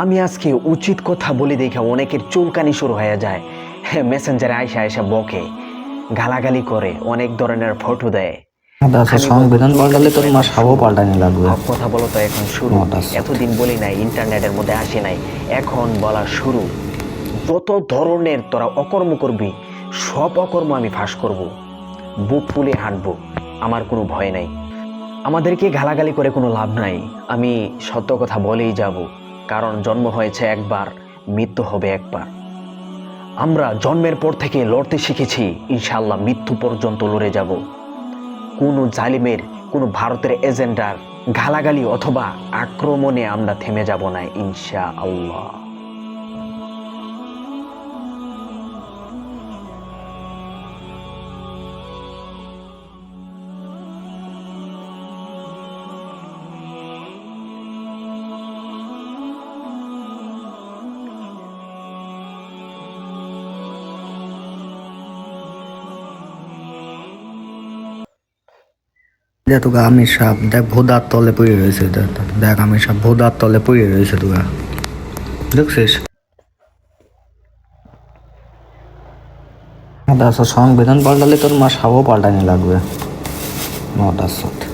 আমি আজকে উচিত কথা বলে দেখা অনেকের চুলকানি শুরু হয়ে যায়। মেসেঞ্জারে আয়সা আয়সা বকে, গালাগালি করে, অনেক ধরনের ফটো দেয়। আমি বলবো সংবিধান পাল্টালে চুলকানি তো তোর এখন মাসাবও শুরু, পাল্টানি লাগবে। হক কথা বলো তো এখন শুরু। এতদিন বলি নাই, ইন্টারনেটের মধ্যে আসি নাই, এখন বলা শুরু। যত ধরনের তোরা অকর্ম করবি, সব অকর্ম আমি ফাঁস করব, বুক ফুলে হাঁটবো, আমার কোনো ভয় নাই। আমাদেরকে গালাগালি করে কোনো লাভ নাই, আমি সত্য কথা বলেই যাব, কারণ জন্ম হয়েছে একবার, মৃত্যু হবে একবার। আমরা জন্মের পর থেকে লড়তে শিখেছি, ইনশাআল্লাহ মৃত্যু পর্যন্ত লড়ে যাব। কোনো জালিমের, কোনো ভারতের এজেন্ডার গালাগালি অথবা আক্রমণে আমরা থেমে যাব না, ইনশাআল্লাহ। দেখ তোকে আমির সাহেব, দেখ ভোদার তলে পড়ে রয়েছে, দেখ আমির সাহেব ভোদার তলে পড়ে রয়েছে তোকে, দেখছিস? সংবিধান পাল্টালে তোর মাসাবও পাল্টানি লাগবে। নটার সাথে